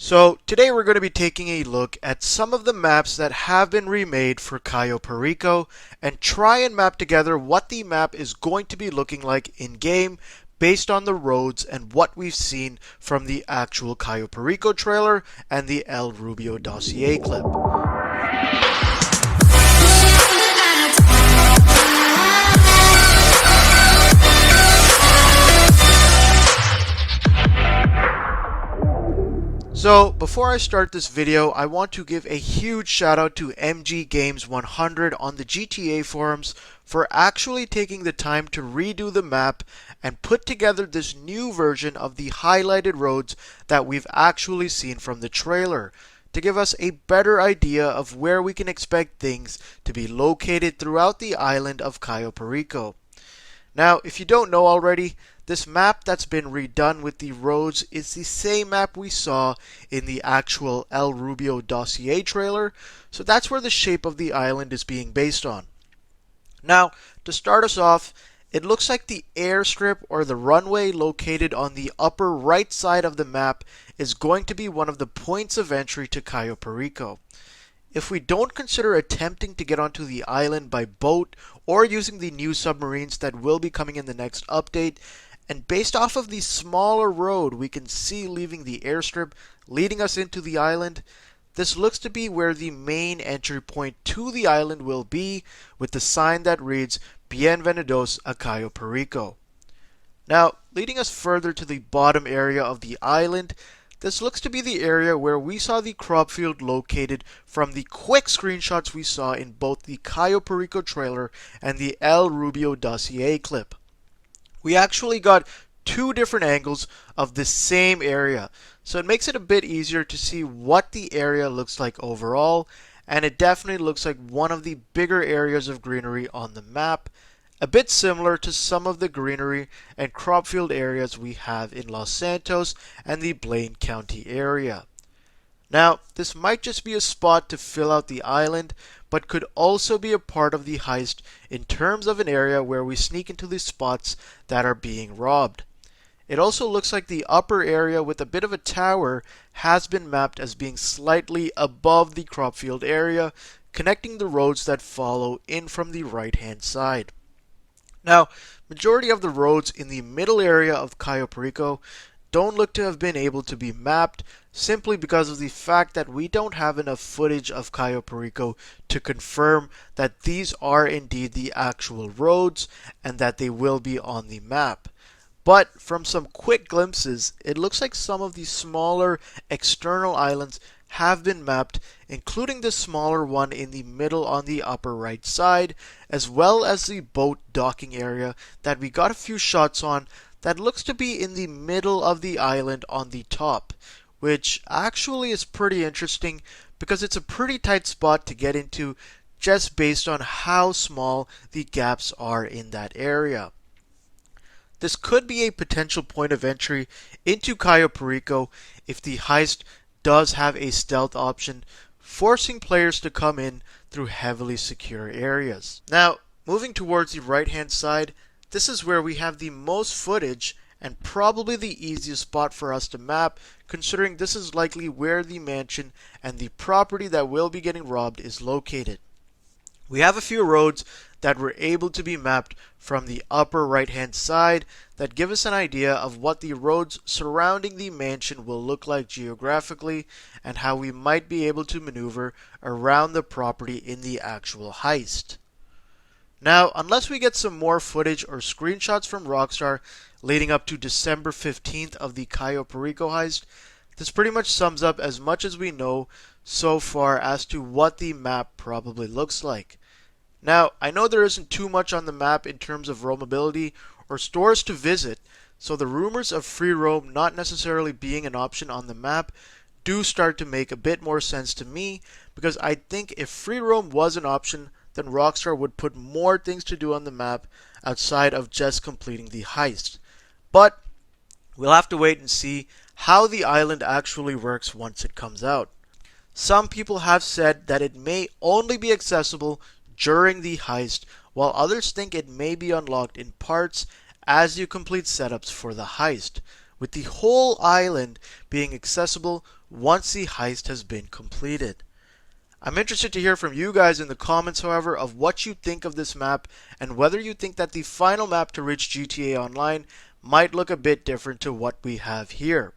So today we're going to be taking a look at some of the maps that have been remade for Cayo Perico and try and map together what the map is going to be looking like in game based on the roads and what we've seen from the actual Cayo Perico trailer and the El Rubio dossier clip. So before I start this video, I want to give a huge shout out to MG Games 100 on the GTA forums for actually taking the time to redo the map and put together this new version of the highlighted roads that we've actually seen from the trailer, to give us a better idea of where we can expect things to be located throughout the island of Cayo Perico. Now, if you don't know already, this map that's been redone with the roads is the same map we saw in the actual El Rubio dossier trailer, so that's where the shape of the island is being based on. Now, to start us off, it looks like the airstrip or the runway located on the upper right side of the map is going to be one of the points of entry to Cayo Perico. If we don't consider attempting to get onto the island by boat or using the new submarines that will be coming in the next update, and based off of the smaller road we can see leaving the airstrip leading us into the island, this looks to be where the main entry point to the island will be, with the sign that reads Bienvenidos a Cayo Perico. Now, leading us further to the bottom area of the island, this looks to be the area where we saw the crop field located from the quick screenshots we saw in both the Cayo Perico trailer and the El Rubio dossier clip. We actually got two different angles of the same area, so it makes it a bit easier to see what the area looks like overall, and it definitely looks like one of the bigger areas of greenery on the map, a bit similar to some of the greenery and crop field areas we have in Los Santos and the Blaine County area. Now, this might just be a spot to fill out the island, but could also be a part of the heist in terms of an area where we sneak into the spots that are being robbed. It also looks like the upper area with a bit of a tower has been mapped as being slightly above the crop field area, connecting the roads that follow in from the right hand side. Now, majority of the roads in the middle area of Cayo Perico don't look to have been able to be mapped simply because of the fact that we don't have enough footage of Cayo Perico to confirm that these are indeed the actual roads and that they will be on the map. But from some quick glimpses, it looks like some of the smaller external islands have been mapped, including the smaller one in the middle on the upper right side, as well as the boat docking area that we got a few shots on that looks to be in the middle of the island on the top, which actually is pretty interesting because it's a pretty tight spot to get into just based on how small the gaps are in that area. This could be a potential point of entry into Cayo Perico if the heist does have a stealth option, forcing players to come in through heavily secure areas. Now, moving towards the right hand side, this is where we have the most footage and probably the easiest spot for us to map, considering this is likely where the mansion and the property that will be getting robbed is located. We have a few roads that were able to be mapped from the upper right hand side that give us an idea of what the roads surrounding the mansion will look like geographically and how we might be able to maneuver around the property in the actual heist. Now, unless we get some more footage or screenshots from Rockstar leading up to December 15th of the Cayo Perico heist, this pretty much sums up as much as we know so far as to what the map probably looks like. Now, I know there isn't too much on the map in terms of roamability or stores to visit, so the rumors of free roam not necessarily being an option on the map do start to make a bit more sense to me, because I think if free roam was an option, then Rockstar would put more things to do on the map outside of just completing the heist. But we'll have to wait and see how the island actually works once it comes out. Some people have said that it may only be accessible during the heist, while others think it may be unlocked in parts as you complete setups for the heist, with the whole island being accessible once the heist has been completed. I'm interested to hear from you guys in the comments, however, of what you think of this map and whether you think that the final map to reach GTA Online might look a bit different to what we have here.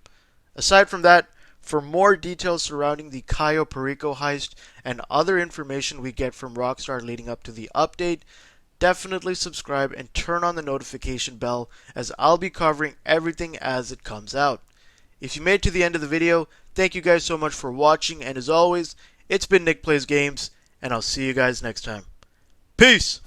Aside from that, for more details surrounding the Cayo Perico heist and other information we get from Rockstar leading up to the update, definitely subscribe and turn on the notification bell, as I'll be covering everything as it comes out. If you made it to the end of the video, thank you guys so much for watching, and as always, it's been Nick Plays Games, and I'll see you guys next time. Peace!